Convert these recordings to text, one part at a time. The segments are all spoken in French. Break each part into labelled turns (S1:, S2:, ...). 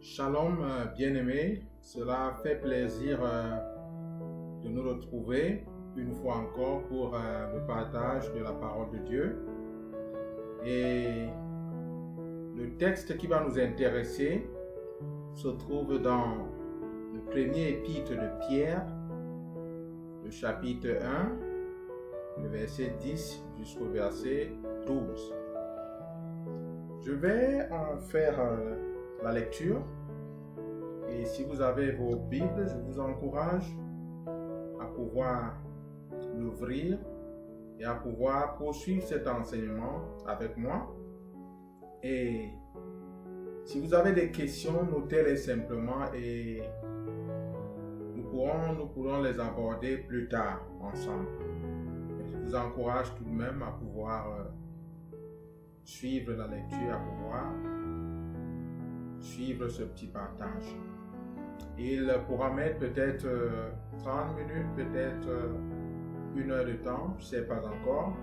S1: Shalom, bien-aimés, cela fait plaisir de nous retrouver une fois encore pour le partage de la parole de Dieu. Et le texte qui va nous intéresser se trouve dans le premier épître de Pierre, le chapitre 1, le verset 10 jusqu'au verset 12. Je vais en faire la lecture. Et si vous avez vos Bibles, je vous encourage à pouvoir l'ouvrir et à pouvoir poursuivre cet enseignement avec moi. Et si vous avez des questions, notez-les simplement et nous pourrons les aborder plus tard ensemble. Et je vous encourage tout de même à pouvoir suivre la lecture, à pouvoir suivre ce petit partage. Il pourra mettre peut-être 30 minutes, peut-être 1 heure de temps, je ne sais pas encore.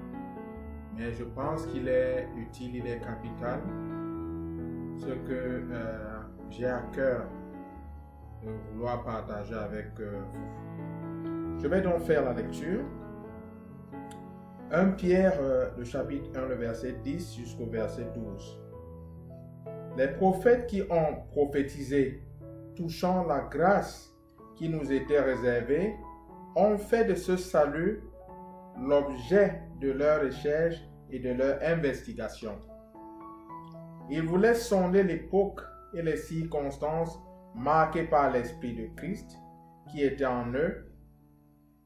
S1: Mais je pense qu'il est utile, il est capital. Ce que j'ai à cœur de vouloir partager avec vous. Je vais donc faire la lecture. 1 Pierre, le chapitre 1, le verset 10 jusqu'au verset 12. Les prophètes qui ont prophétisé touchant la grâce qui nous était réservée, ont fait de ce salut l'objet de leur recherche et de leur investigation. Ils voulaient sonder l'époque et les circonstances marquées par l'Esprit de Christ qui était en eux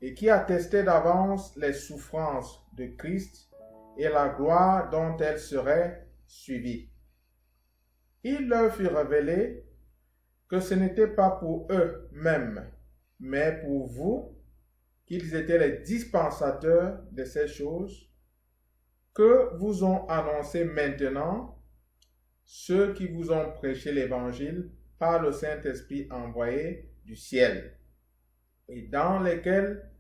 S1: et qui attestait d'avance les souffrances de Christ et la gloire dont elles seraient suivies. Il leur fut révélé que ce n'était pas pour eux-mêmes, mais pour vous, qu'ils étaient les dispensateurs de ces choses que vous ont annoncé maintenant ceux qui vous ont prêché l'Évangile par le Saint-Esprit envoyé du ciel, et dans lesquels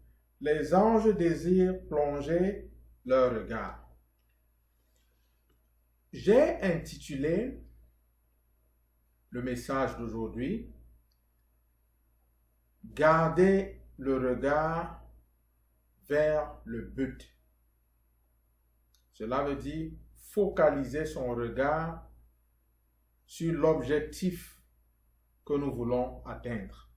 S1: les anges désirent plonger leur regard. J'ai intitulé le message d'aujourd'hui, garder le regard vers le but. Cela veut dire focaliser son regard sur l'objectif que nous voulons atteindre.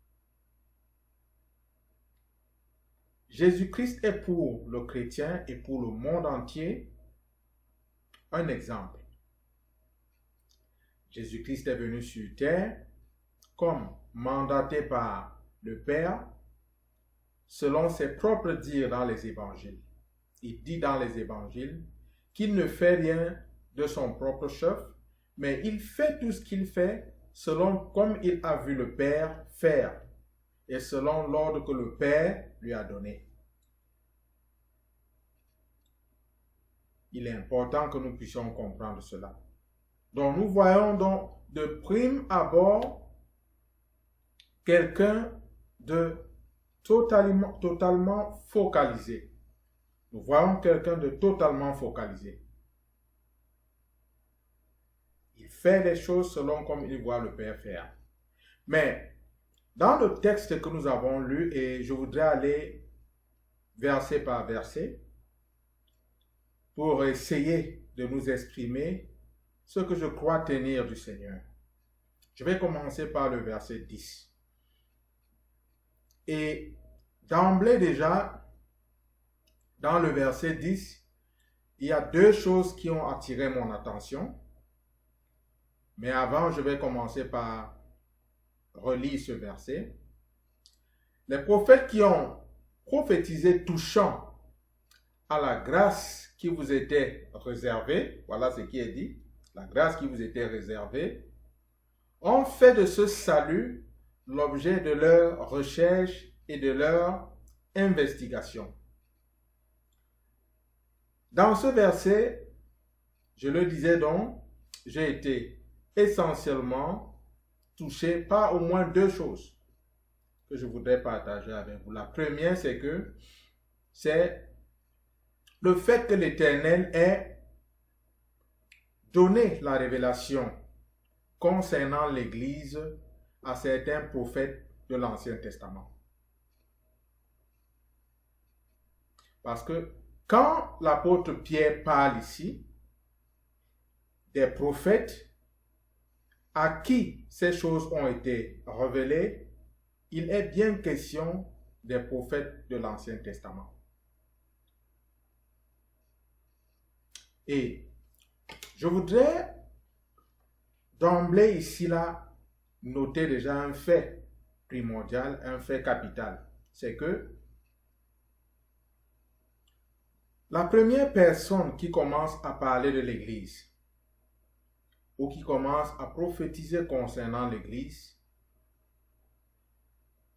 S1: Jésus-Christ est pour le chrétien et pour le monde entier un exemple. Jésus-Christ est venu sur terre comme mandaté par le Père selon ses propres dires dans les évangiles. Il dit dans les évangiles qu'il ne fait rien de son propre chef, mais il fait tout ce qu'il fait selon comme il a vu le Père faire et selon l'ordre que le Père lui a donné. Il est important que nous puissions comprendre cela. Donc nous voyons donc de prime abord quelqu'un de totalement focalisé. Nous voyons quelqu'un de totalement focalisé. Il fait les choses selon comme il voit le Père faire. Mais dans le texte que nous avons lu, et je voudrais aller verset par verset pour essayer de nous exprimer ce que je crois tenir du Seigneur. Je vais commencer par le verset 10. Et d'emblée déjà, dans le verset 10, il y a deux choses qui ont attiré mon attention. Mais avant, je vais commencer par relire ce verset. Les prophètes qui ont prophétisé touchant à la grâce qui vous était réservée, voilà ce qui est dit, la grâce qui vous était réservée, ont fait de ce salut l'objet de leur recherche et de leur investigation. Dans ce verset, je le disais donc, j'ai été essentiellement touché par au moins deux choses que je voudrais partager avec vous. La première, c'est le fait que l'Éternel ait donné la révélation concernant l'Église à certains prophètes de l'Ancien Testament. Parce que quand l'apôtre Pierre parle ici des prophètes à qui ces choses ont été révélées, il est bien question des prophètes de l'Ancien Testament. Et je voudrais d'emblée ici là noter déjà un fait primordial, un fait capital. C'est que la première personne qui commence à parler de l'Église ou qui commence à prophétiser concernant l'Église,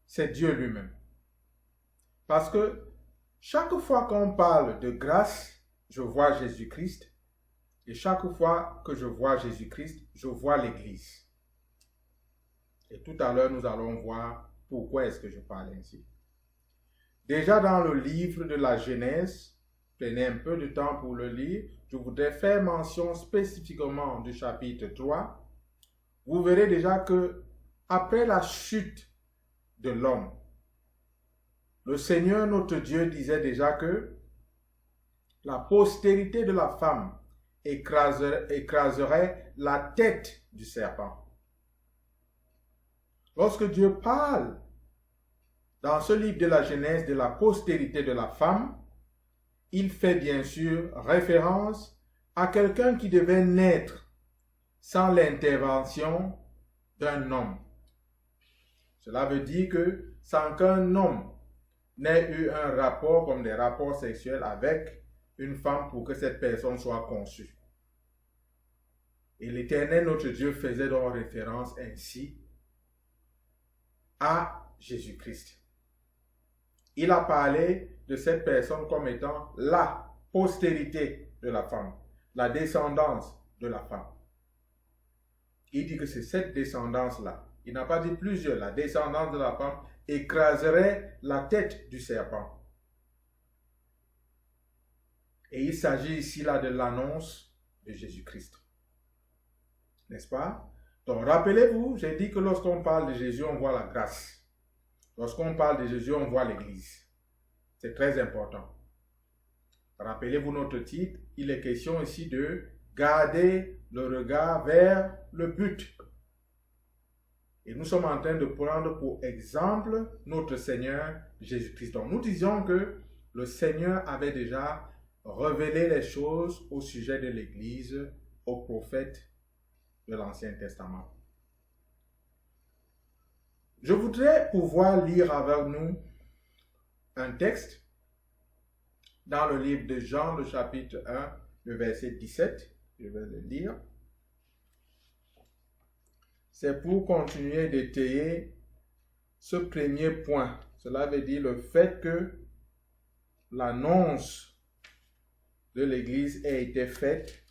S1: c'est Dieu lui-même. Parce que chaque fois qu'on parle de grâce, je vois Jésus-Christ. Et chaque fois que je vois Jésus-Christ, je vois l'Église. Et tout à l'heure, nous allons voir pourquoi est-ce que je parle ainsi. Déjà dans le livre de la Genèse, prenez un peu de temps pour le lire, je voudrais faire mention spécifiquement du chapitre 3. Vous verrez déjà que après la chute de l'homme, le Seigneur notre Dieu disait déjà que la postérité de la femme écraserait la tête du serpent. Lorsque Dieu parle dans ce livre de la Genèse de la postérité de la femme, il fait bien sûr référence à quelqu'un qui devait naître sans l'intervention d'un homme. Cela veut dire que sans qu'un homme n'ait eu un rapport comme des rapports sexuels avec une femme pour que cette personne soit conçue. Et l'Éternel notre Dieu faisait donc référence ainsi à Jésus-Christ. Il a parlé de cette personne comme étant la postérité de la femme, la descendance de la femme. Il dit que c'est cette descendance-là. Il n'a pas dit plusieurs. La descendance de la femme écraserait la tête du serpent. Et il s'agit ici là de l'annonce de Jésus-Christ. N'est-ce pas? Donc rappelez-vous, j'ai dit que lorsqu'on parle de Jésus, on voit la grâce. Lorsqu'on parle de Jésus, on voit l'Église. C'est très important. Rappelez-vous notre titre, il est question ici de garder le regard vers le but. Et nous sommes en train de prendre pour exemple notre Seigneur Jésus-Christ. Donc nous disions que le Seigneur avait déjà révélé les choses au sujet de l'Église aux prophètes de l'Ancien Testament. Je voudrais pouvoir lire avec nous un texte dans le livre de Jean, le chapitre 1, le verset 17. Je vais le lire. C'est pour continuer d'étayer ce premier point. Cela veut dire le fait que l'annonce de l'Église a été faite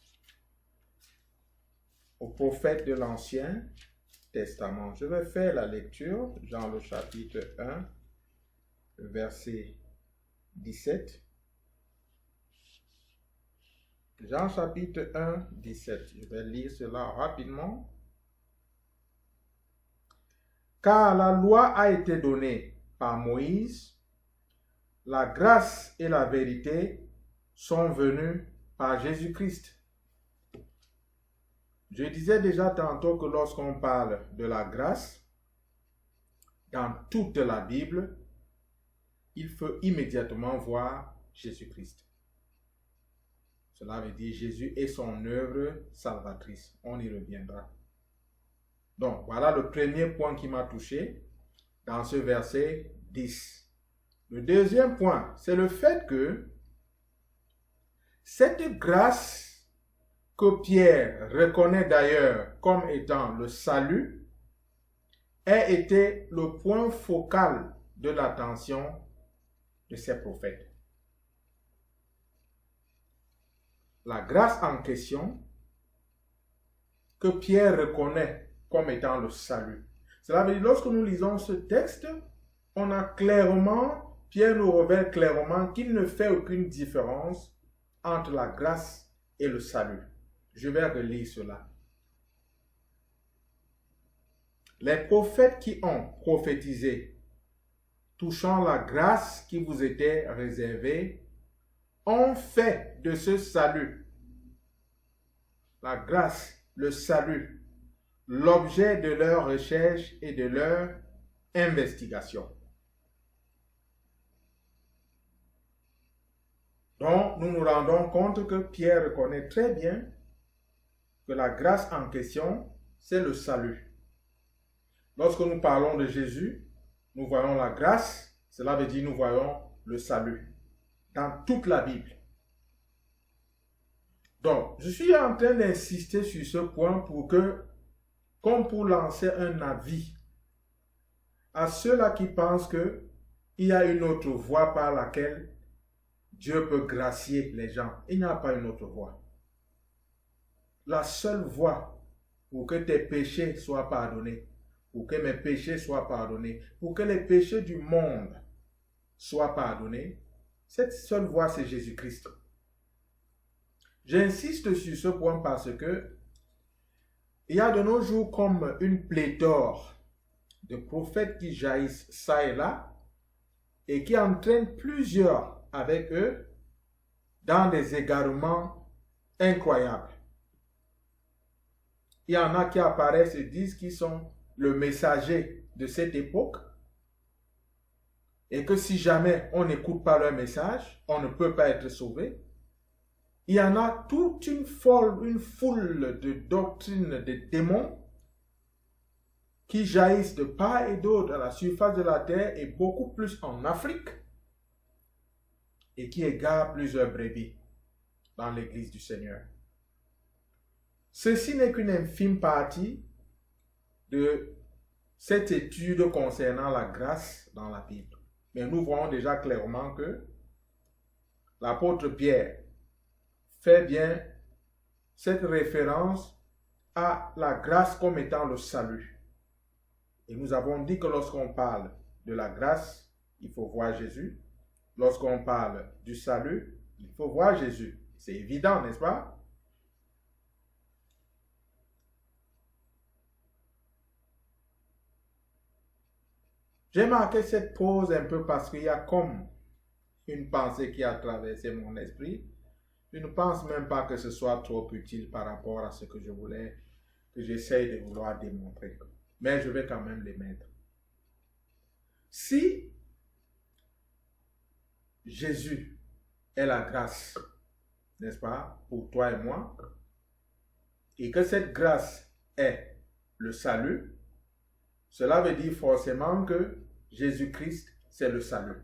S1: aux prophètes de l'Ancien Testament. Je vais faire la lecture, Jean le chapitre 1, verset 17. Jean chapitre 1, 17. Je vais lire cela rapidement. Car la loi a été donnée par Moïse, la grâce et la vérité sont venues par Jésus-Christ. Je disais déjà tantôt que lorsqu'on parle de la grâce, dans toute la Bible, il faut immédiatement voir Jésus-Christ. Cela veut dire Jésus et son œuvre salvatrice. On y reviendra. Donc, voilà le premier point qui m'a touché dans ce verset 10. Le deuxième point, c'est le fait que cette grâce que Pierre reconnaît d'ailleurs comme étant le salut, a été le point focal de l'attention de ces prophètes. La grâce en question que Pierre reconnaît comme étant le salut. Cela veut dire, lorsque nous lisons ce texte, on a clairement, Pierre nous révèle clairement qu'il ne fait aucune différence entre la grâce et le salut. Je vais relire cela. Les prophètes qui ont prophétisé touchant la grâce qui vous était réservée ont fait de ce salut, la grâce, le salut, l'objet de leur recherche et de leur investigation. Donc, nous nous rendons compte que Pierre reconnaît très bien que la grâce en question, c'est le salut. Lorsque nous parlons de Jésus, nous voyons la grâce, cela veut dire nous voyons le salut dans toute la Bible. Donc, je suis en train d'insister sur ce point pour que, comme pour lancer un avis à ceux-là qui pensent qu'il y a une autre voie par laquelle Dieu peut gracier les gens. Il n'y a pas une autre voie. La seule voie pour que tes péchés soient pardonnés, pour que mes péchés soient pardonnés, pour que les péchés du monde soient pardonnés, cette seule voie, c'est Jésus-Christ. J'insiste sur ce point parce que il y a de nos jours comme une pléthore de prophètes qui jaillissent ça et là et qui entraînent plusieurs avec eux dans des égarements incroyables. Il y en a qui apparaissent et disent qu'ils sont le messager de cette époque et que si jamais on n'écoute pas leur message, on ne peut pas être sauvé. Il y en a toute une foule de doctrines de démons qui jaillissent de part et d'autre à la surface de la terre et beaucoup plus en Afrique et qui égarent plusieurs brebis dans l'Église du Seigneur. Ceci n'est qu'une infime partie de cette étude concernant la grâce dans la Bible. Mais nous voyons déjà clairement que l'apôtre Pierre fait bien cette référence à la grâce comme étant le salut. Et nous avons dit que lorsqu'on parle de la grâce, il faut voir Jésus. Lorsqu'on parle du salut, il faut voir Jésus. C'est évident, n'est-ce pas? J'ai marqué cette pause un peu parce qu'il y a comme une pensée qui a traversé mon esprit. Je ne pense même pas que ce soit trop utile par rapport à ce que j'essaye de vouloir démontrer. Mais je vais quand même les mettre. Si Jésus est la grâce, n'est-ce pas, pour toi et moi, et que cette grâce est le salut, cela veut dire forcément que Jésus-Christ, c'est le salut.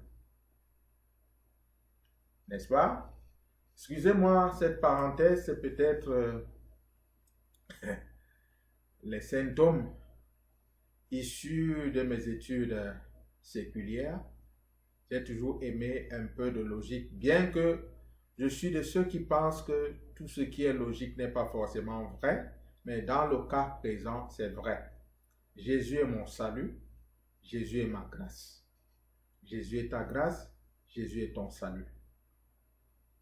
S1: N'est-ce pas? Excusez-moi, cette parenthèse, c'est peut-être les symptômes issus de mes études séculières. J'ai toujours aimé un peu de logique, bien que je suis de ceux qui pensent que tout ce qui est logique n'est pas forcément vrai, mais dans le cas présent, c'est vrai. Jésus est mon salut, Jésus est ma grâce. Jésus est ta grâce, Jésus est ton salut.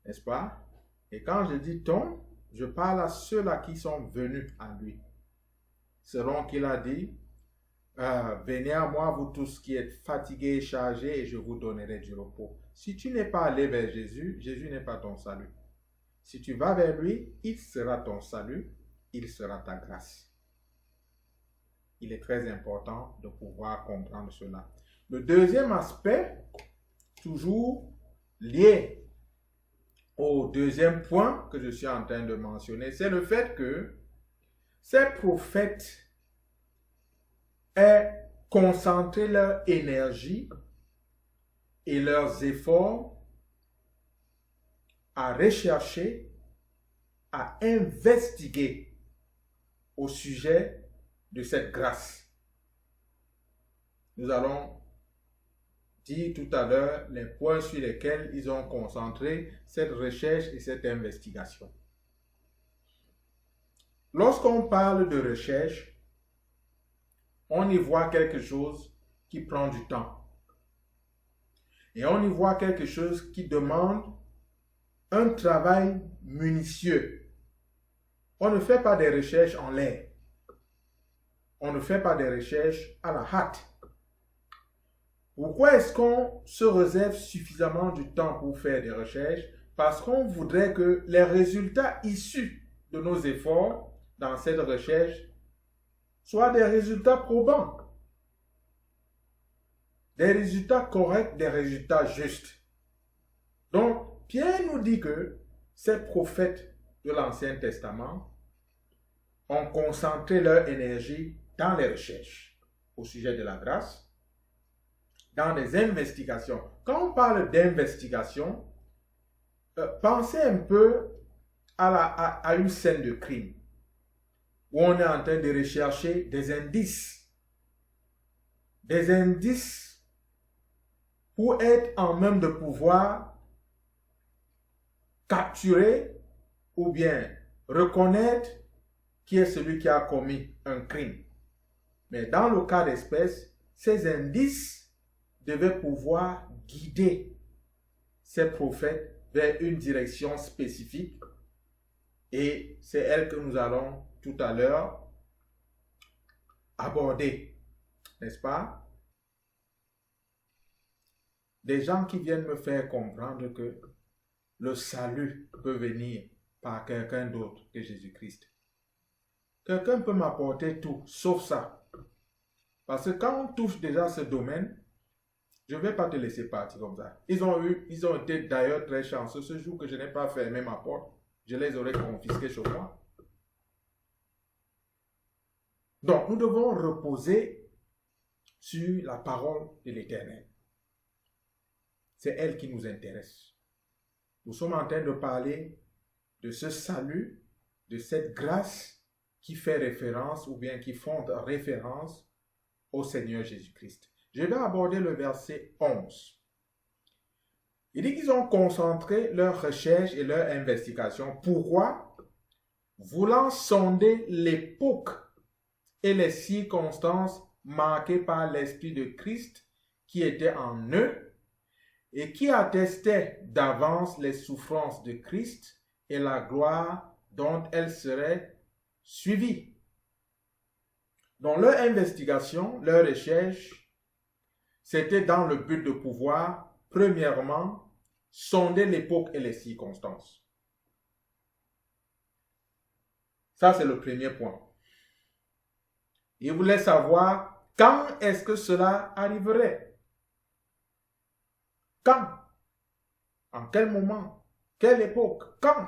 S1: N'est-ce pas? Et quand je dis ton, je parle à ceux-là qui sont venus à lui. Selon qu'il a dit, venez à moi, vous tous qui êtes fatigués et chargés, et je vous donnerai du repos. Si tu n'es pas allé vers Jésus, Jésus n'est pas ton salut. Si tu vas vers lui, il sera ton salut, il sera ta grâce. Il est très important de pouvoir comprendre cela. Le deuxième aspect, toujours lié au deuxième point que je suis en train de mentionner, c'est le fait que ces prophètes aient concentré leur énergie et leurs efforts à rechercher, à investiguer au sujet de cette grâce. Nous allons dire tout à l'heure les points sur lesquels ils ont concentré cette recherche et cette investigation. Lorsqu'on parle de recherche, on y voit quelque chose qui prend du temps. Et on y voit quelque chose qui demande un travail minutieux. On ne fait pas des recherches en l'air. on ne fait pas des recherches à la hâte. Pourquoi est-ce qu'on se réserve suffisamment du temps pour faire des recherches? Parce qu'on voudrait que les résultats issus de nos efforts dans cette recherche soient des résultats probants, des résultats corrects, des résultats justes. Donc, Pierre nous dit que ces prophètes de l'Ancien Testament ont concentré leur énergie dans les recherches au sujet de la grâce, dans les investigations. Quand on parle d'investigation, pensez un peu à une scène de crime où on est en train de rechercher des indices pour être en même de pouvoir capturer ou bien reconnaître qui est celui qui a commis un crime. Mais dans le cas d'espèce, ces indices devaient pouvoir guider ces prophètes vers une direction spécifique et c'est elle que nous allons tout à l'heure aborder, n'est-ce pas? Des gens qui viennent me faire comprendre que le salut peut venir par quelqu'un d'autre que Jésus-Christ. Quelqu'un peut m'apporter tout, sauf ça. Parce que quand on touche déjà ce domaine, je ne vais pas te laisser partir comme ça. Ils ont été d'ailleurs très chanceux. Ce jour que je n'ai pas fermé ma porte, je les aurais confisqués chez moi. Donc, nous devons reposer sur la parole de l'Éternel. C'est elle qui nous intéresse. Nous sommes en train de parler de ce salut, de cette grâce qui fait référence ou bien qui fonde référence au Seigneur Jésus-Christ. Je vais aborder le verset 11. Il dit qu'ils ont concentré leurs recherches et leurs investigations. Pourquoi? Voulant sonder l'époque et les circonstances marquées par l'Esprit de Christ qui était en eux et qui attestait d'avance les souffrances de Christ et la gloire dont elles seraient suivies. Dans leur investigation, leur recherche, c'était dans le but de pouvoir, premièrement, sonder l'époque et les circonstances. Ça, c'est le premier point. Ils voulaient savoir quand est-ce que cela arriverait. Quand? En quel moment? Quelle époque? Quand?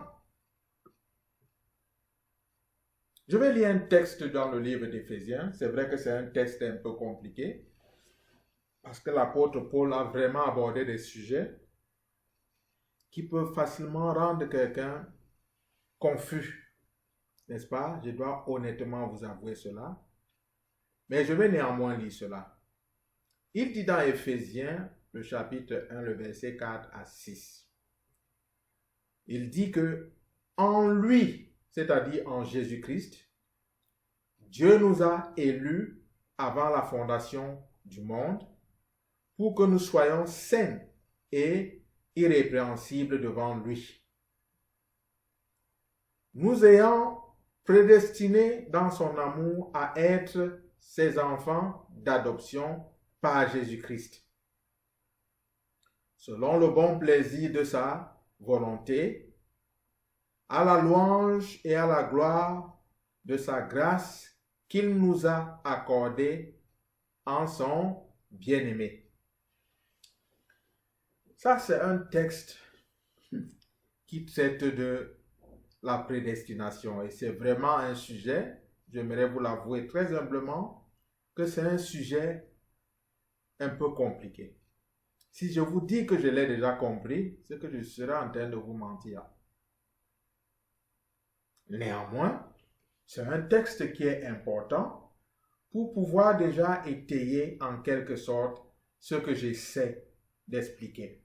S1: Je vais lire un texte dans le livre d'Éphésiens. C'est vrai que c'est un texte un peu compliqué parce que l'apôtre Paul a vraiment abordé des sujets qui peuvent facilement rendre quelqu'un confus. N'est-ce pas? Je dois honnêtement vous avouer cela. Mais je vais néanmoins lire cela. Il dit dans Éphésiens, le chapitre 1, le verset 4 à 6. Il dit que en lui, c'est-à-dire en Jésus-Christ, Dieu nous a élus avant la fondation du monde pour que nous soyons saints et irrépréhensibles devant lui. Nous ayant prédestinés dans son amour à être ses enfants d'adoption par Jésus-Christ, selon le bon plaisir de sa volonté, à la louange et à la gloire de sa grâce qu'il nous a accordée en son bien-aimé. Ça, c'est un texte qui traite de la prédestination et c'est vraiment un sujet, j'aimerais vous l'avouer très humblement, que c'est un sujet un peu compliqué. Si je vous dis que je l'ai déjà compris, c'est que je serai en train de vous mentir. Néanmoins, c'est un texte qui est important pour pouvoir déjà étayer en quelque sorte ce que j'essaie d'expliquer.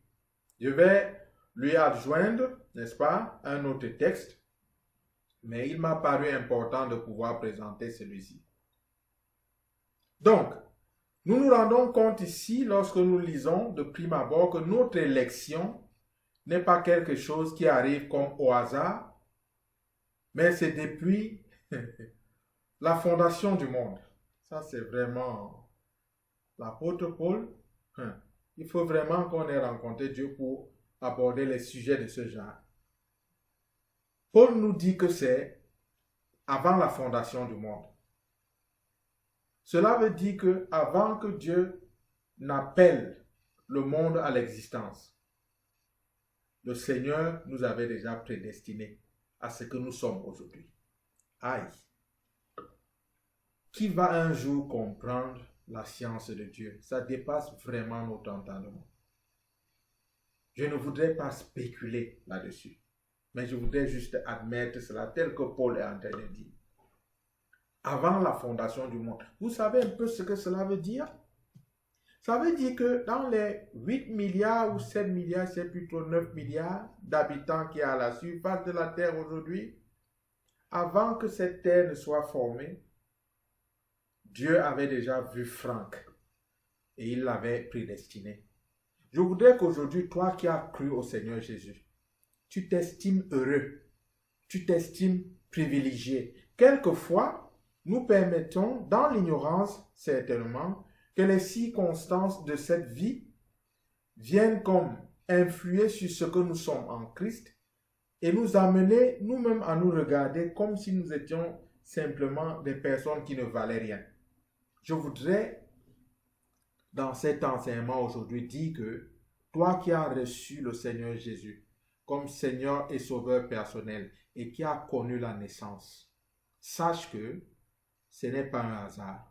S1: Je vais lui adjoindre, n'est-ce pas, un autre texte, mais il m'a paru important de pouvoir présenter celui-ci. Donc, nous nous rendons compte ici, lorsque nous lisons de prime abord, que notre élection n'est pas quelque chose qui arrive comme au hasard, mais c'est depuis la fondation du monde. Ça, c'est vraiment l'apôtre Paul. Il faut vraiment qu'on ait rencontré Dieu pour aborder les sujets de ce genre. Paul nous dit que c'est avant la fondation du monde. Cela veut dire que avant que Dieu n'appelle le monde à l'existence, le Seigneur nous avait déjà prédestinés à ce que nous sommes aujourd'hui. Aïe! Qui va un jour comprendre la science de Dieu? Ça dépasse vraiment notre entendement. Je ne voudrais pas spéculer là-dessus, mais je voudrais juste admettre cela tel que Paul est en train de dire. Avant la fondation du monde. Vous savez un peu ce que cela veut dire? Ça veut dire que dans les 8 milliards ou 7 milliards, c'est plutôt 9 milliards d'habitants qui y a à la surface de la Terre aujourd'hui, avant que cette Terre ne soit formée, Dieu avait déjà vu Franck et il l'avait prédestiné. Je voudrais qu'aujourd'hui, toi qui as cru au Seigneur Jésus, tu t'estimes heureux, tu t'estimes privilégié. Quelquefois, nous permettons, dans l'ignorance certainement, que les circonstances de cette vie viennent comme influer sur ce que nous sommes en Christ et nous amener nous-mêmes à nous regarder comme si nous étions simplement des personnes qui ne valaient rien. Je voudrais, dans cet enseignement aujourd'hui, dire que toi qui as reçu le Seigneur Jésus comme Seigneur et Sauveur personnel et qui as connu la naissance, sache que ce n'est pas un hasard.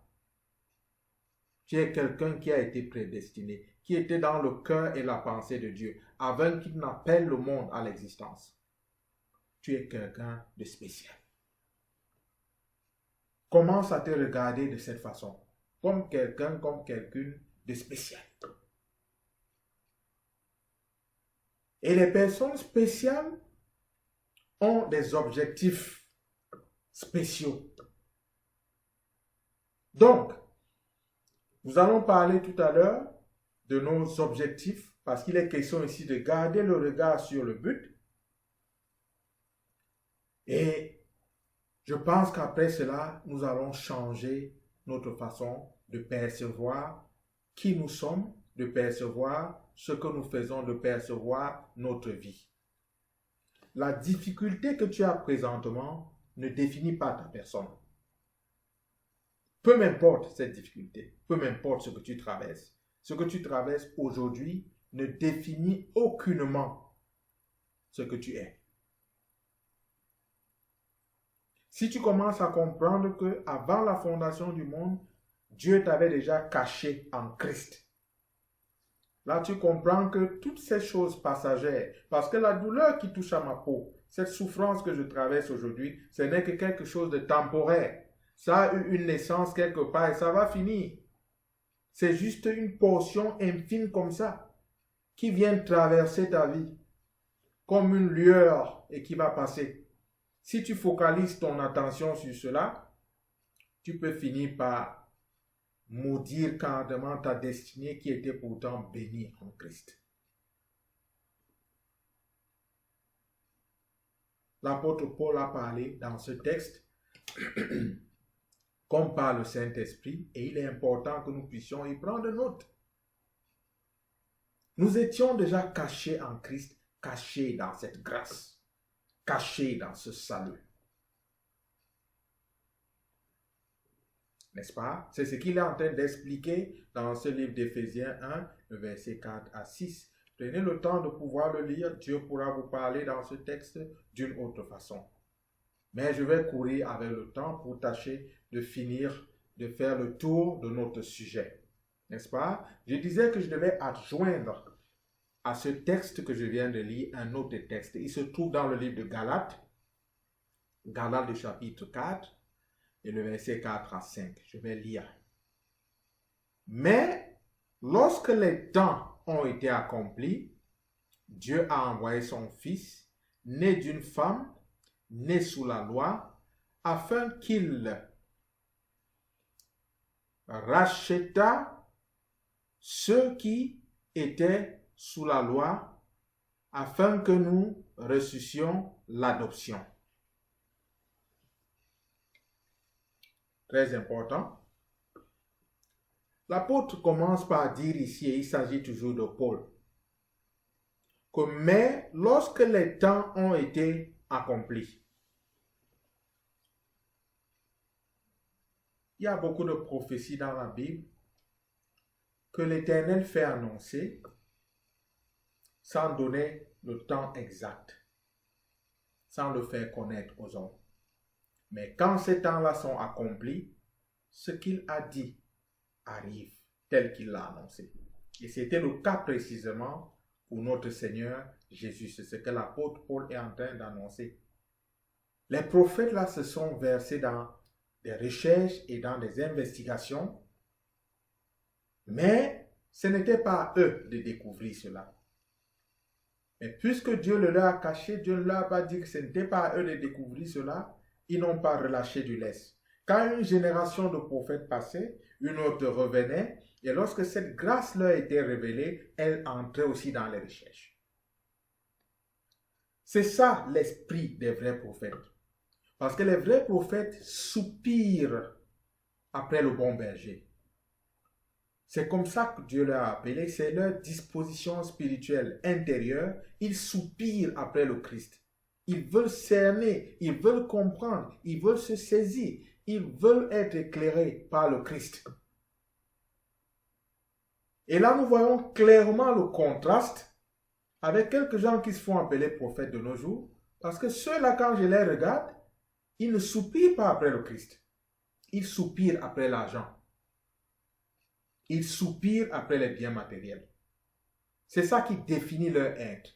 S1: Tu es quelqu'un qui a été prédestiné, qui était dans le cœur et la pensée de Dieu, avant qu'il n'appelle le monde à l'existence. Tu es quelqu'un de spécial. Commence à te regarder de cette façon, comme quelqu'une de spécial. Et les personnes spéciales ont des objectifs spéciaux. Donc, nous allons parler tout à l'heure de nos objectifs, parce qu'il est question ici de garder le regard sur le but. Et je pense qu'après cela, nous allons changer notre façon de percevoir qui nous sommes, de percevoir ce que nous faisons, de percevoir notre vie. La difficulté que tu as présentement ne définit pas ta personne. Peu m'importe cette difficulté, peu m'importe ce que tu traverses. Ce que tu traverses aujourd'hui ne définit aucunement ce que tu es. Si tu commences à comprendre que avant la fondation du monde, Dieu t'avait déjà caché en Christ. Là, tu comprends que toutes ces choses passagères, parce que la douleur qui touche à ma peau, cette souffrance que je traverse aujourd'hui, ce n'est que quelque chose de temporaire. Ça a eu une naissance quelque part et ça va finir. C'est juste une portion infime comme ça, qui vient traverser ta vie, comme une lueur et qui va passer. Si tu focalises ton attention sur cela, tu peux finir par maudire carrément ta destinée qui était pourtant bénie en Christ. L'apôtre Paul a parlé dans ce texte comme par le Saint-Esprit, et il est important que nous puissions y prendre note. Nous étions déjà cachés en Christ, cachés dans cette grâce, cachés dans ce salut. N'est-ce pas? C'est ce qu'il est en train d'expliquer dans ce livre d'Éphésiens 1, le verset 4 à 6. Prenez le temps de pouvoir le lire, Dieu pourra vous parler dans ce texte d'une autre façon. Mais je vais courir avec le temps pour tâcher de finir, de faire le tour de notre sujet. N'est-ce pas? Je disais que je devais adjoindre à ce texte que je viens de lire un autre texte. Il se trouve dans le livre de Galates, Galates du chapitre 4 et le verset 4 à 5. Je vais lire. Mais lorsque les temps ont été accomplis, Dieu a envoyé son Fils, né d'une femme, né sous la loi, afin qu'il racheta ceux qui étaient sous la loi, afin que nous reçussions l'adoption. Très important. l'apôtre commence par dire ici, et il s'agit toujours de Paul, que mais lorsque les temps ont été accomplis, il y a beaucoup de prophéties dans la Bible que l'Éternel fait annoncer sans donner le temps exact, sans le faire connaître aux hommes. Mais quand ces temps-là sont accomplis, ce qu'il a dit arrive tel qu'il l'a annoncé. Et c'était le cas précisément pour notre Seigneur Jésus. C'est ce que l'apôtre Paul est en train d'annoncer. Les prophètes là se sont versés dans des recherches et dans des investigations, mais ce n'était pas à eux de découvrir cela. Mais puisque Dieu le leur a caché, Dieu ne leur a pas dit que ce n'était pas à eux de découvrir cela, ils n'ont pas relâché du lest. Quand une génération de prophètes passait, une autre revenait, et lorsque cette grâce leur était révélée, elle entrait aussi dans les recherches. C'est ça l'esprit des vrais prophètes. Parce que les vrais prophètes soupirent après le bon berger. C'est comme ça que Dieu leur a appelé, c'est leur disposition spirituelle intérieure. Ils soupirent après le Christ. Ils veulent cerner, ils veulent comprendre, ils veulent se saisir, ils veulent être éclairés par le Christ. Et là, nous voyons clairement le contraste avec quelques gens qui se font appeler prophètes de nos jours. Parce que ceux-là, quand je les regarde, ils ne soupirent pas après le Christ. Ils soupirent après l'argent. Ils soupirent après les biens matériels. C'est ça qui définit leur être.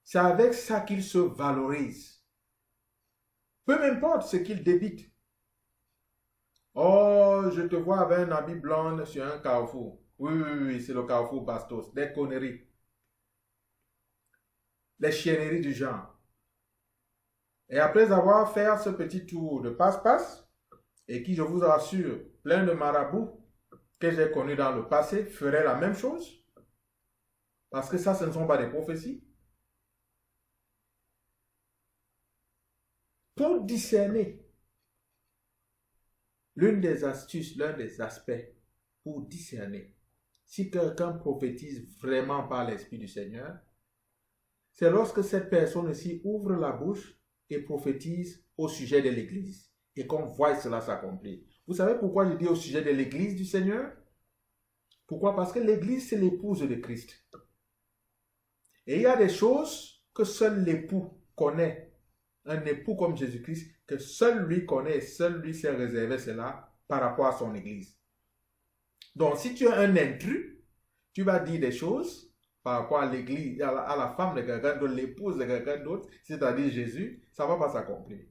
S1: C'est avec ça qu'ils se valorisent. Peu m'importe ce qu'ils débitent. Oh, je te vois avec un habit blond sur un carrefour. Oui, c'est le carrefour Bastos. Des conneries. Les chienneries du genre. Et après avoir fait ce petit tour de passe-passe, et qui, je vous assure, plein de marabouts que j'ai connus dans le passé, feraient la même chose. Parce que ça, ce ne sont pas des prophéties. Pour discerner, l'une des astuces, l'un des aspects pour discerner si quelqu'un prophétise vraiment par l'Esprit du Seigneur, c'est lorsque cette personne-ci ouvre la bouche et prophétise au sujet de l'Église et qu'on voit cela s'accomplir. Vous savez pourquoi je dis au sujet de l'Église du Seigneur? Pourquoi? Parce que l'Église, c'est l'épouse de Christ. Et il y a des choses que seul l'époux connaît. Un époux comme Jésus-Christ, que seul lui connaît et seul lui s'est réservé cela par rapport à son Église. Donc, si tu es un intrus, tu vas dire des choses par rapport à l'Église, à la femme de quelqu'un d'autre, l'épouse de quelqu'un d'autre, c'est-à-dire Jésus, ça ne va pas s'accomplir.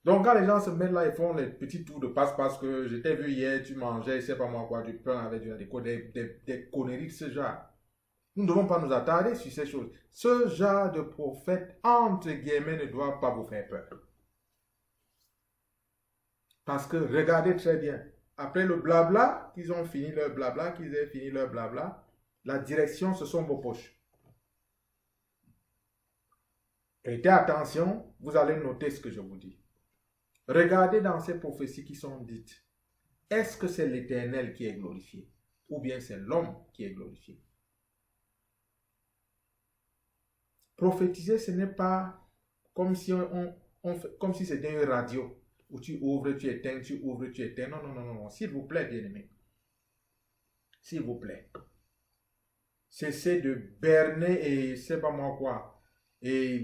S1: Donc, quand les gens se mettent là, ils font les petits tours de passe-passe que je t'ai vu hier, tu mangeais, je ne sais pas moi quoi, du pain avec des conneries de ce genre. Nous ne devons pas nous attarder sur ces choses. Ce genre de prophète, entre guillemets, ne doit pas vous faire peur. Parce que, regardez très bien, après le blabla, qu'ils ont fini leur blabla, qu'ils aient fini leur blabla, la direction, ce sont vos poches. Prêtez attention, vous allez noter ce que je vous dis. Regardez dans ces prophéties qui sont dites. Est-ce que c'est l'Éternel qui est glorifié? Ou bien c'est l'homme qui est glorifié? Prophétiser, ce n'est pas comme si, comme si c'était une radio où tu ouvres, tu éteins, tu ouvres, tu éteins. Non, non, non, non. S'il vous plaît, bien-aimé. S'il vous plaît. Cessez de berner et c'est pas moi quoi. Et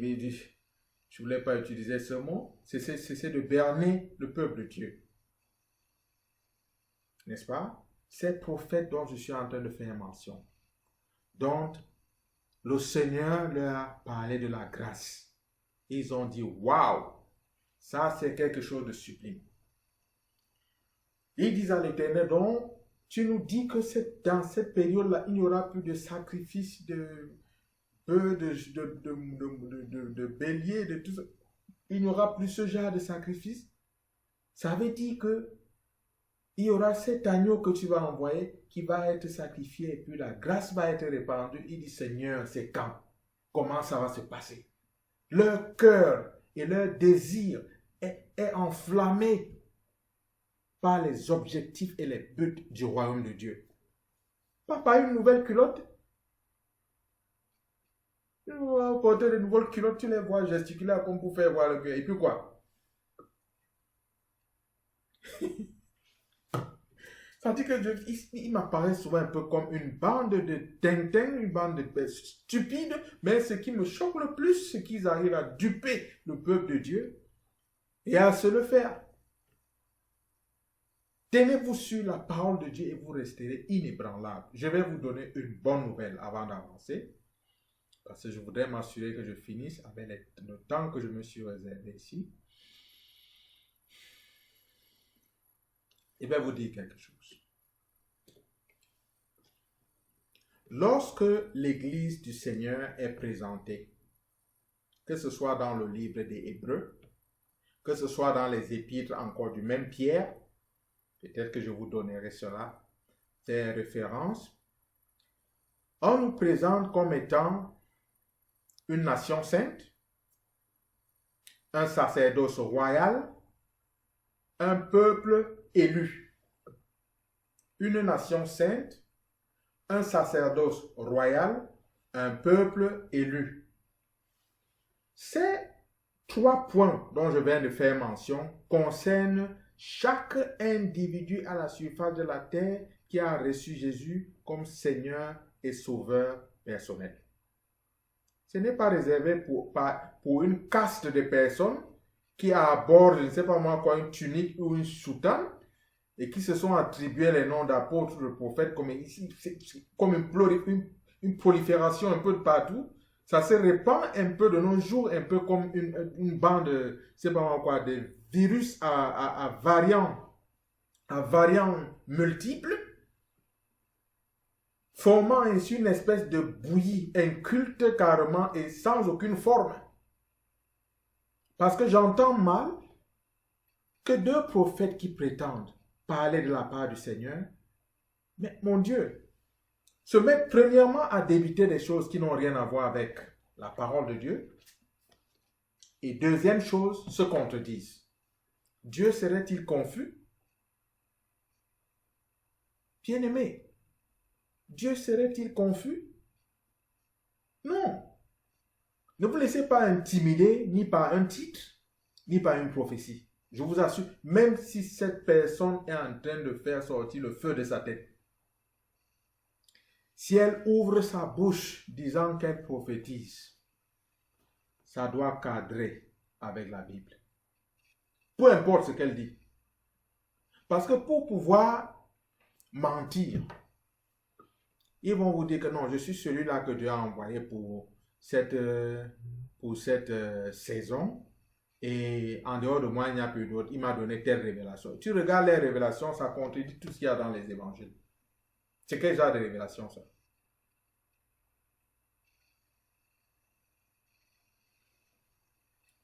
S1: je ne voulais pas utiliser ce mot. Cessez de berner le peuple de Dieu. N'est-ce pas? Ces prophètes dont je suis en train de faire mention, dont le Seigneur leur a parlé de la grâce. Ils ont dit, waouh, ça c'est quelque chose de sublime. Ils disent à l'Éternel, donc, tu nous dis que dans cette période-là, il n'y aura plus de sacrifice de bélier, de tout ça. Il n'y aura plus ce genre de sacrifice. Ça veut dire que il y aura cet agneau que tu vas envoyer qui va être sacrifié et puis la grâce va être répandue. Il dit, Seigneur, c'est quand? Comment ça va se passer? Leur cœur et leur désir est enflammé. par les objectifs et les buts du royaume de Dieu. Pas par une nouvelle culotte. Tu vas porter de nouvelles culottes, tu les vois gesticuler comme pour faire voir le cœur. Et puis quoi? Ça dit que il m'apparaît souvent un peu comme une bande de tintin, une bande de stupides, mais ce qui me choque le plus, c'est qu'ils arrivent à duper le peuple de Dieu et à se le faire. Tenez-vous sur la parole de Dieu et vous resterez inébranlable. Je vais vous donner une bonne nouvelle avant d'avancer, parce que je voudrais m'assurer que je finisse avec le temps que je me suis réservé ici. Je vais vous dire quelque chose. Lorsque l'Église du Seigneur est présentée, que ce soit dans le livre des Hébreux, que ce soit dans les épîtres encore du même Pierre, peut-être que je vous donnerai cela, ces références, on nous présente comme étant une nation sainte, un sacerdoce royal, un peuple élu. Une nation sainte, un sacerdoce royal, un peuple élu. Ces 3 points dont je viens de faire mention concernent chaque individu à la surface de la terre qui a reçu Jésus comme Seigneur et Sauveur personnel. Ce n'est pas réservé pour une caste de personnes qui abordent, je ne sais pas moi quoi, une tunique ou une soutane et qui se sont attribués les noms d'apôtres, de prophètes, comme ici, c'est comme une prolifération un peu de partout. Ça se répand un peu de nos jours, un peu comme une bande, je ne sais pas moi quoi, de virus à variants multiples, formant ainsi une espèce de bouillie, un culte carrément et sans aucune forme. Parce que j'entends mal que 2 prophètes qui prétendent parler de la part du Seigneur, mais mon Dieu, se mettent premièrement à débiter des choses qui n'ont rien à voir avec la parole de Dieu, et deuxième chose, se contredisent. Dieu serait-il confus? Bien-aimé, Dieu serait-il confus? Non. Ne vous laissez pas intimider ni par un titre, ni par une prophétie. Je vous assure, même si cette personne est en train de faire sortir le feu de sa tête, si elle ouvre sa bouche disant qu'elle prophétise, ça doit cadrer avec la Bible. Peu importe ce qu'elle dit. Parce que pour pouvoir mentir, ils vont vous dire que non, je suis celui-là que Dieu a envoyé pour cette saison. Et en dehors de moi, il n'y a plus d'autre. Il m'a donné telle révélation. Tu regardes les révélations, ça contredit tout ce qu'il y a dans les évangiles. C'est quel genre de révélation ça?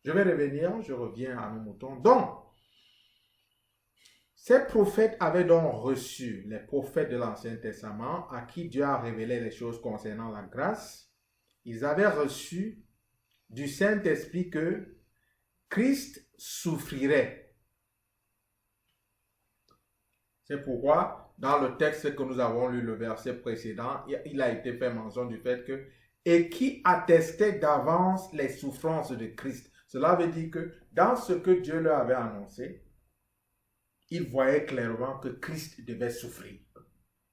S1: Je vais revenir, je reviens à nos moutons. Donc, ces prophètes avaient donc reçu, les prophètes de l'Ancien Testament, à qui Dieu a révélé les choses concernant la grâce. Ils avaient reçu du Saint-Esprit que Christ souffrirait. C'est pourquoi, dans le texte que nous avons lu, le verset précédent, il a été fait mention du fait que « et qui attestait d'avance les souffrances de Christ ». Cela veut dire que dans ce que Dieu leur avait annoncé, ils voyaient clairement que Christ devait souffrir.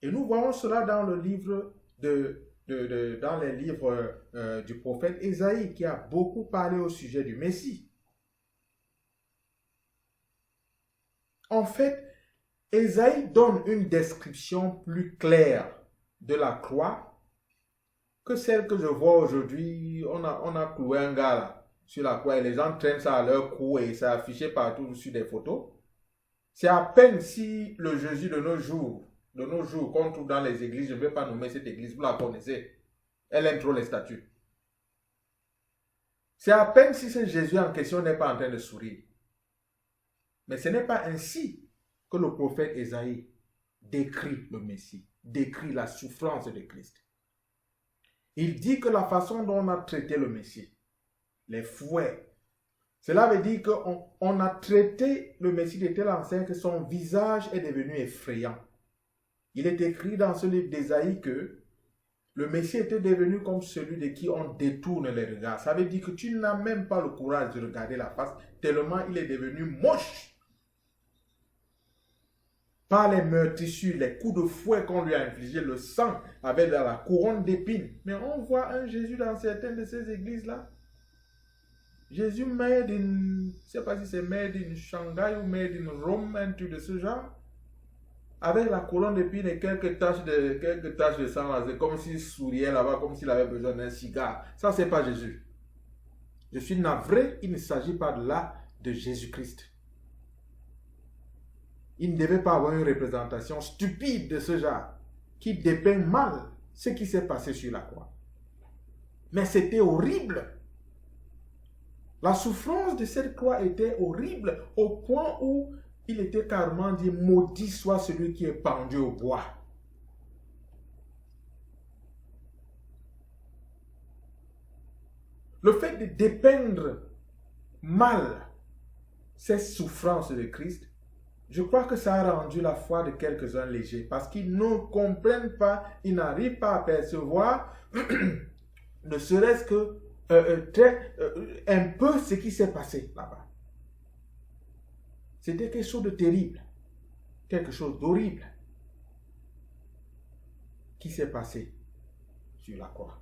S1: Et nous voyons cela dans le livre dans les livres du prophète Ésaïe, qui a beaucoup parlé au sujet du Messie. En fait, Ésaïe donne une description plus claire de la croix que celle que je vois aujourd'hui. On a cloué un gars là, sur la croix et les gens traînent ça à leur cou et ça affiché partout sur des photos. C'est à peine si le Jésus de nos jours, qu'on trouve dans les églises, je ne vais pas nommer cette église, vous la connaissez, elle aime trop les statues. C'est à peine si ce Jésus en question n'est pas en train de sourire. Mais ce n'est pas ainsi que le prophète Ésaïe décrit le Messie, décrit la souffrance de Christ. Il dit que la façon dont on a traité le Messie, les fouets, Cela veut dire qu'on a traité le Messie de telle enseigne que son visage est devenu effrayant. Il est écrit dans ce livre d'Ésaïe que le Messie était devenu comme celui de qui on détourne les regards. Ça veut dire que tu n'as même pas le courage de regarder la face, tellement il est devenu moche. Par les meurtrissures, les coups de fouet qu'on lui a infligés, le sang avec la couronne d'épines. Mais on voit un Jésus dans certaines de ces églises-là. Jésus made in, je ne sais pas si c'est made in Shanghai ou made in Rome, un truc de ce genre, avec la couronne d'épines et quelques taches de sang là, c'est comme s'il souriait là-bas, comme s'il avait besoin d'un cigare. Ça, c'est pas Jésus. Je suis navré, il ne s'agit pas de là de Jésus-Christ. Il ne devait pas avoir une représentation stupide de ce genre, qui dépeint mal ce qui s'est passé sur la croix. Mais c'était horrible. La souffrance de cette croix était horrible au point où il était carrément dit « Maudit soit celui qui est pendu au bois ». Le fait de dépeindre mal ces souffrances de Christ, je crois que ça a rendu la foi de quelques-uns léger parce qu'ils ne comprennent pas, ils n'arrivent pas à percevoir ne serait-ce que un peu ce qui s'est passé là-bas. C'était quelque chose de terrible, quelque chose d'horrible qui s'est passé sur la croix.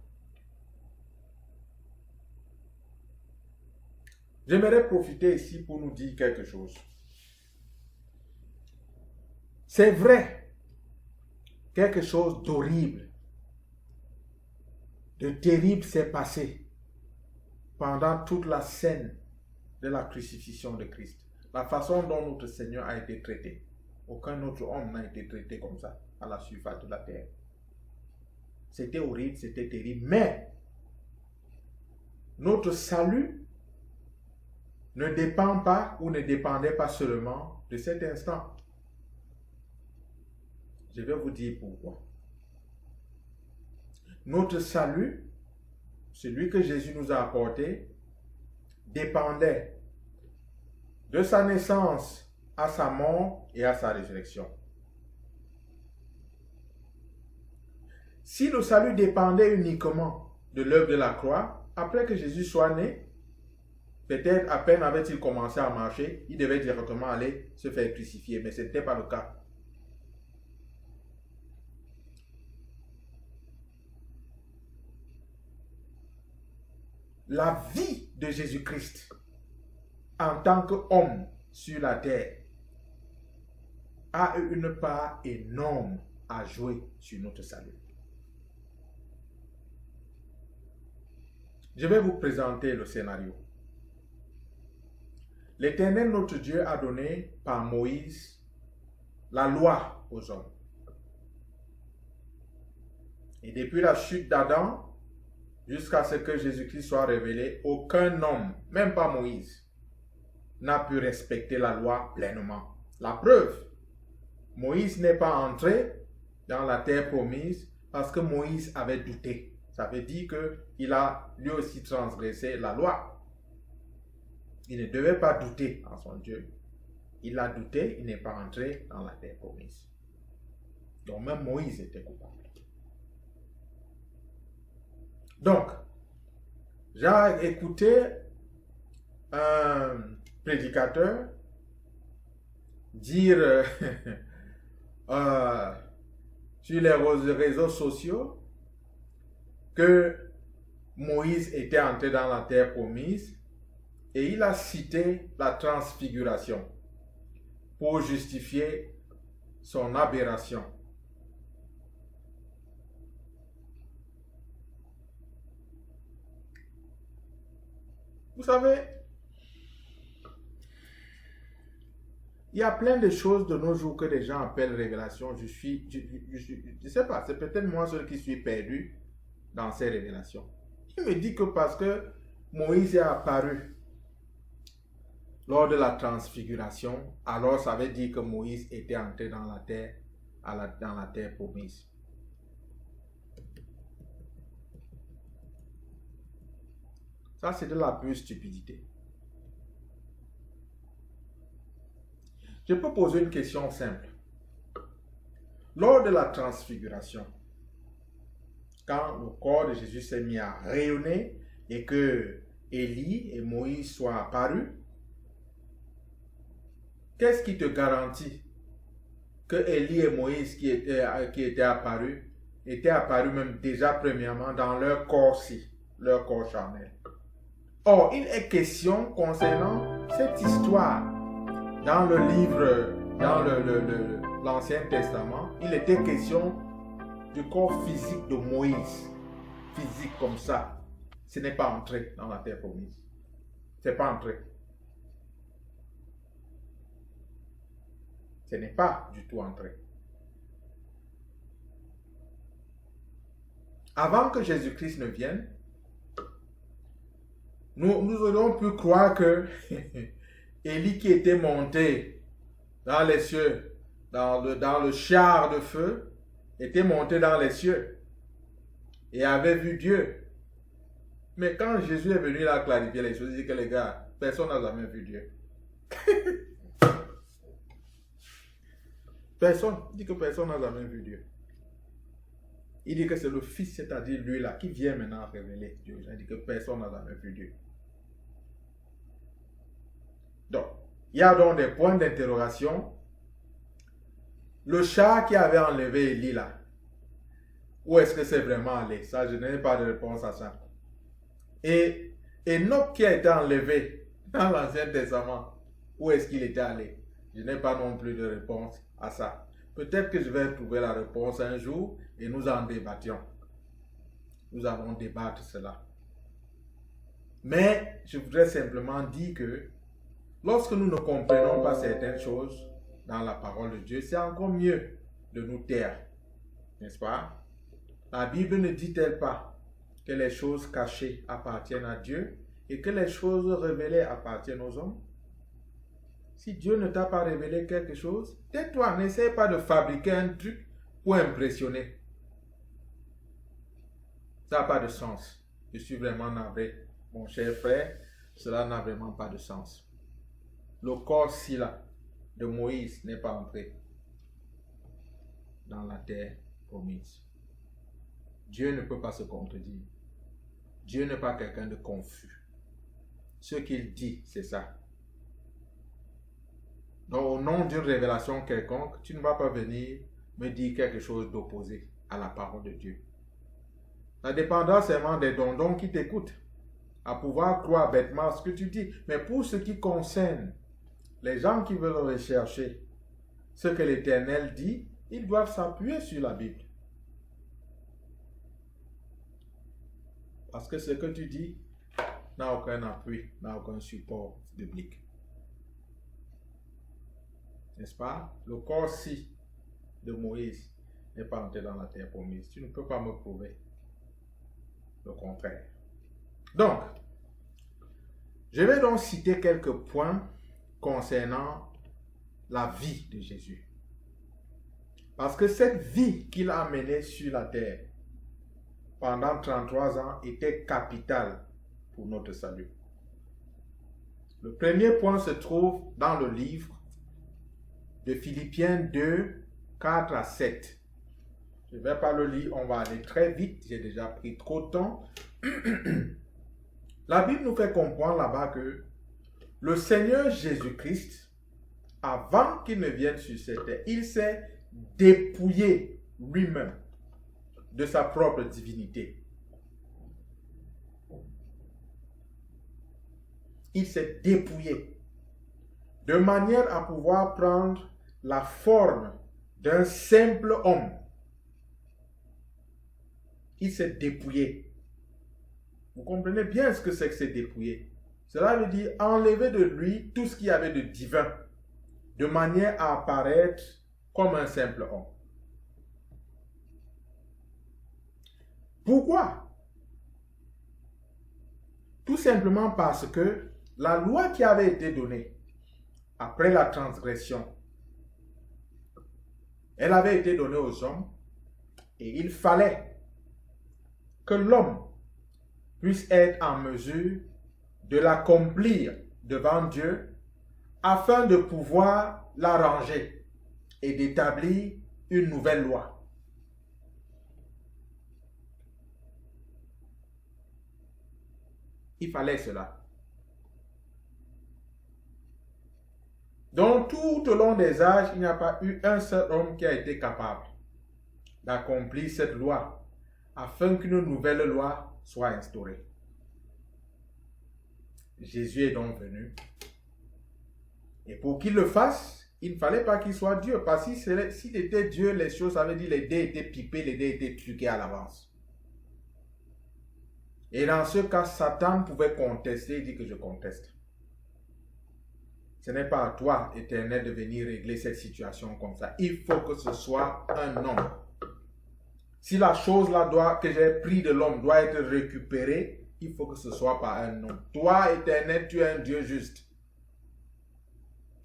S1: J'aimerais profiter ici pour nous dire quelque chose. C'est vrai, quelque chose d'horrible, de terrible s'est passé pendant toute la scène de la crucifixion de Christ. La façon dont notre Seigneur a été traité. Aucun autre homme n'a été traité comme ça à la surface de la terre. C'était horrible, c'était terrible, mais notre salut ne dépend pas ou ne dépendait pas seulement de cet instant. Je vais vous dire pourquoi. Notre salut, celui que Jésus nous a apporté, dépendait de sa naissance à sa mort et à sa résurrection. Si le salut dépendait uniquement de l'œuvre de la croix, après que Jésus soit né, peut-être à peine avait-il commencé à marcher, il devait directement aller se faire crucifier, mais ce n'était pas le cas. La vie de Jésus-Christ en tant qu'homme sur la terre a une part énorme à jouer sur notre salut. Je vais vous présenter le scénario. L'Éternel, notre Dieu, a donné par Moïse la loi aux hommes. Et depuis la chute d'Adam, jusqu'à ce que Jésus-Christ soit révélé, aucun homme, même pas Moïse, n'a pu respecter la loi pleinement. La preuve, Moïse n'est pas entré dans la terre promise parce que Moïse avait douté. Ça veut dire qu'il a lui aussi transgressé la loi. Il ne devait pas douter en son Dieu. Il a douté, il n'est pas entré dans la terre promise. Donc même Moïse était coupable. Donc, j'ai écouté un prédicateur dire sur les réseaux sociaux que Moïse était entré dans la terre promise et il a cité la transfiguration pour justifier son aberration. Vous savez, il y a plein de choses de nos jours que les gens appellent révélation. Je ne sais pas, c'est peut-être moi seul qui suis perdu dans ces révélations. Il me dit que parce que Moïse est apparu lors de la transfiguration, alors ça veut dire que Moïse était entré dans la terre, dans la terre promise. Ça, c'est de la pure stupidité. Je peux poser une question simple. Lors de la transfiguration, quand le corps de Jésus s'est mis à rayonner et que Élie et Moïse soient apparus, qu'est-ce qui te garantit que Élie et Moïse qui étaient apparus même déjà premièrement dans leur corps-ci, leur corps charnel? Or, il est question concernant cette histoire dans le livre, dans l'Ancien Testament, il était question du corps physique de Moïse. Physique comme ça. Ce n'est pas entré dans la terre promise. Ce n'est pas entré. Ce n'est pas du tout entré. Avant que Jésus-Christ ne vienne, nous aurions pu croire que Élie qui était monté dans les cieux, dans le char de feu, était monté dans les cieux et avait vu Dieu. Mais quand Jésus est venu là clarifier les choses, il dit que les gars, personne n'a jamais vu Dieu. Personne. Il dit que personne n'a jamais vu Dieu. Il dit que c'est le Fils, c'est-à-dire lui là, qui vient maintenant révéler Dieu. Il dit que personne n'a jamais vu Dieu. Donc, il y a donc des points d'interrogation. Le char qui avait enlevé Élie là, où est-ce que c'est vraiment allé? Ça, je n'ai pas de réponse à ça. Et Enoch qui a été enlevé dans l'Ancien Testament, où est-ce qu'il était allé? Je n'ai pas non plus de réponse à ça. Peut-être que je vais trouver la réponse un jour et nous en débattions. Nous allons débattre cela. Mais je voudrais simplement dire que lorsque nous ne comprenons pas certaines choses dans la parole de Dieu, c'est encore mieux de nous taire. N'est-ce pas? La Bible ne dit-elle pas que les choses cachées appartiennent à Dieu et que les choses révélées appartiennent aux hommes? Si Dieu ne t'a pas révélé quelque chose, tais-toi, n'essaie pas de fabriquer un truc pour impressionner. Ça n'a pas de sens. Je suis vraiment navré. Mon cher frère, cela n'a vraiment pas de sens. Le corps-ci là, de Moïse n'est pas entré dans la terre promise. Dieu ne peut pas se contredire. Dieu n'est pas quelqu'un de confus. Ce qu'il dit, c'est ça. Donc, au nom d'une révélation quelconque, tu ne vas pas venir me dire quelque chose d'opposé à la parole de Dieu. Ça dépendra seulement des dondons qui t'écoutent, à pouvoir croire bêtement ce que tu dis. Mais pour ce qui concerne les gens qui veulent rechercher ce que l'Éternel dit, ils doivent s'appuyer sur la Bible. Parce que ce que tu dis n'a aucun appui, n'a aucun support biblique. N'est-ce pas? Le corps-ci de Moïse n'est pas entré dans la terre promise. Tu ne peux pas me prouver le contraire. Donc, je vais donc citer quelques points concernant la vie de Jésus. Parce que cette vie qu'il a menée sur la terre pendant 33 ans était capitale pour notre salut. Le premier point se trouve dans le livre de Philippiens 2, 4 à 7. Je ne vais pas le lire, on va aller très vite, j'ai déjà pris trop de temps. La Bible nous fait comprendre là-bas que le Seigneur Jésus-Christ, avant qu'il ne vienne sur cette terre, il s'est dépouillé lui-même de sa propre divinité. Il s'est dépouillé de manière à pouvoir prendre la forme d'un simple homme. Il s'est dépouillé. Vous comprenez bien ce que c'est que se dépouiller. Cela veut dire enlever de lui tout ce qu'il y avait de divin, de manière à apparaître comme un simple homme. Pourquoi? Tout simplement parce que la loi qui avait été donnée après la transgression, elle avait été donnée aux hommes et il fallait que l'homme puisse être en mesure de l'accomplir devant Dieu afin de pouvoir l'arranger et d'établir une nouvelle loi. Il fallait cela. Donc, tout au long des âges, il n'y a pas eu un seul homme qui a été capable d'accomplir cette loi afin qu'une nouvelle loi soit instaurée. Jésus est donc venu. Et pour qu'il le fasse, il ne fallait pas qu'il soit Dieu. Parce que s'il était Dieu, les choses, ça veut dire les dés étaient pipés, les dés étaient truqués à l'avance. Et dans ce cas, Satan pouvait contester, il dit que je conteste. Ce n'est pas à toi, Éternel, de venir régler cette situation comme ça. Il faut que ce soit un homme. Si la chose là que j'ai pris de l'homme doit être récupérée, il faut que ce soit par un homme. Toi, Éternel, tu es un Dieu juste.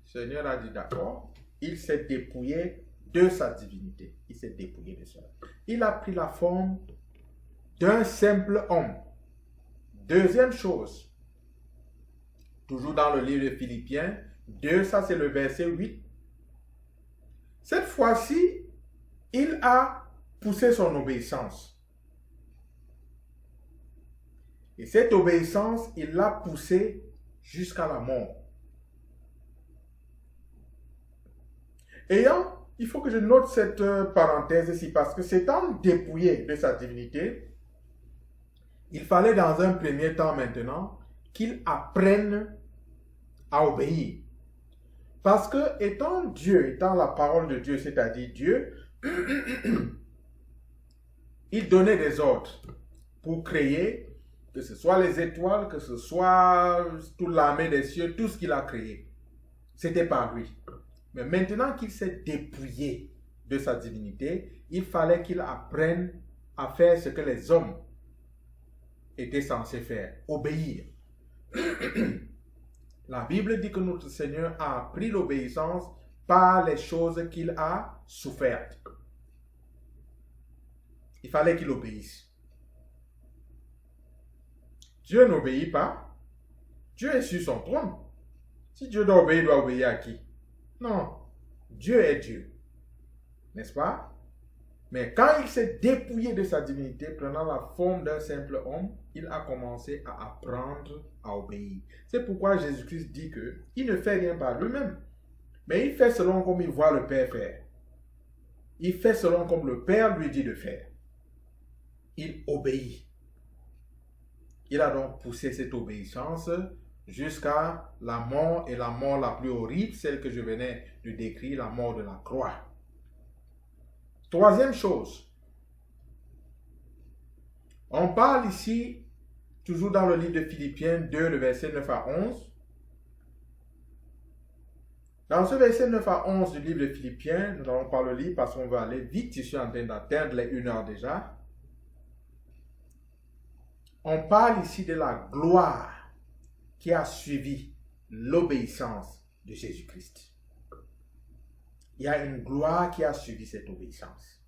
S1: Le Seigneur a dit d'accord. Il s'est dépouillé de sa divinité. Il s'est dépouillé de cela. Il a pris la forme d'un simple homme. Deuxième chose, toujours dans le livre de Philippiens 2, ça c'est le verset 8. Cette fois-ci, il a poussé son obéissance. Et cette obéissance, il l'a poussée jusqu'à la mort. Il faut que je note cette parenthèse ici, parce que s'étant dépouillé de sa divinité, il fallait dans un premier temps maintenant qu'il apprenne à obéir. Parce que étant Dieu, étant la parole de Dieu, c'est-à-dire Dieu, il donnait des ordres pour créer, que ce soit les étoiles, que ce soit toute l'armée des cieux, tout ce qu'il a créé. C'était par lui. Mais maintenant qu'il s'est dépouillé de sa divinité, il fallait qu'il apprenne à faire ce que les hommes étaient censés faire, obéir. La Bible dit que notre Seigneur a appris l'obéissance par les choses qu'il a souffertes. Il fallait qu'il obéisse. Dieu n'obéit pas. Dieu est sur son trône. Si Dieu doit obéir à qui? Non. Dieu est Dieu. N'est-ce pas? Mais quand il s'est dépouillé de sa divinité, prenant la forme d'un simple homme, il a commencé à apprendre à obéir. C'est pourquoi Jésus-Christ dit qu'il ne fait rien par lui-même, mais il fait selon comme il voit le Père faire. Il fait selon comme le Père lui dit de faire. Il obéit. Il a donc poussé cette obéissance jusqu'à la mort, et la mort la plus horrible, celle que je venais de décrire, la mort de la croix. Troisième chose, on parle ici, toujours dans le livre de Philippiens 2, le verset 9 à 11. Dans ce verset 9 à 11 du livre de Philippiens, nous n'allons pas le lire parce qu'on va aller vite, je suis en train d'atteindre les 1 heure déjà. On parle ici de la gloire qui a suivi l'obéissance de Jésus-Christ. Il y a une gloire qui a suivi cette obéissance.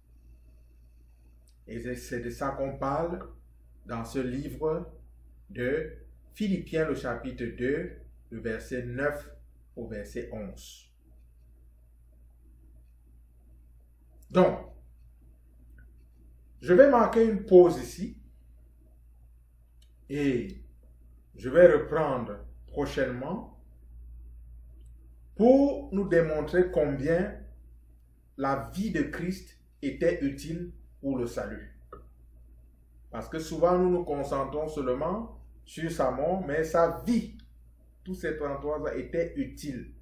S1: Et c'est de ça qu'on parle dans ce livre de Philippiens, le chapitre 2, le verset 9 au verset 11. Donc, je vais marquer une pause ici et je vais reprendre prochainement pour nous démontrer combien la vie de Christ était utile pour le salut. Parce que souvent nous nous concentrons seulement sur sa mort, mais sa vie, tous ces 33 ans, étaient utiles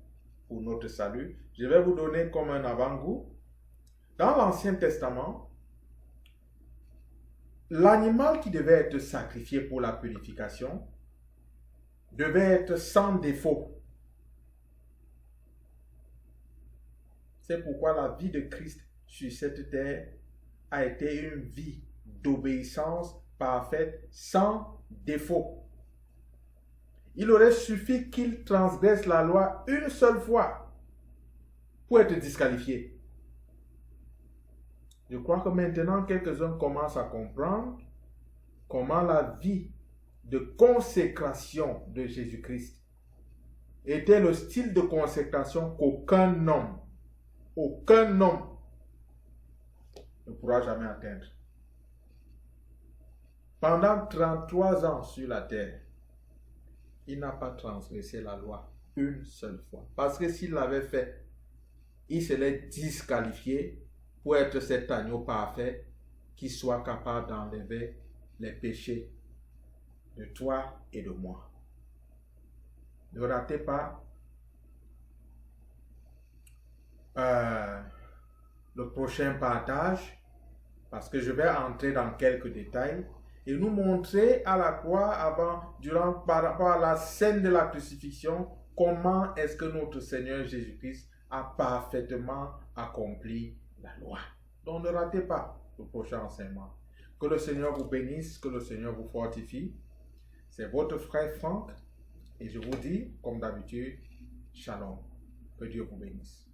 S1: pour notre salut. Je vais vous donner comme un avant-goût. Dans l'Ancien Testament, l'animal qui devait être sacrifié pour la purification devait être sans défaut. C'est pourquoi la vie de Christ sur cette terre a été une vie d'obéissance parfaite, sans défaut. Il aurait suffi qu'il transgresse la loi une seule fois pour être disqualifié. Je crois que maintenant, quelques-uns commencent à comprendre comment la vie de consécration de Jésus-Christ était le style de consécration qu'aucun homme ne pourra jamais atteindre. Pendant 33 ans sur la terre, il n'a pas transgressé la loi une seule fois. Parce que s'il l'avait fait, il serait disqualifié pour être cet agneau parfait qui soit capable d'enlever les péchés de toi et de moi. Ne ratez pas le prochain partage parce que je vais entrer dans quelques détails et nous montrer à la croix par rapport à la scène de la crucifixion, comment est-ce que notre Seigneur Jésus-Christ a parfaitement accompli la loi. Donc ne ratez pas le prochain enseignement. Que le Seigneur vous bénisse, que le Seigneur vous fortifie. C'est votre frère Franck et je vous dis, comme d'habitude, shalom. Que Dieu vous bénisse.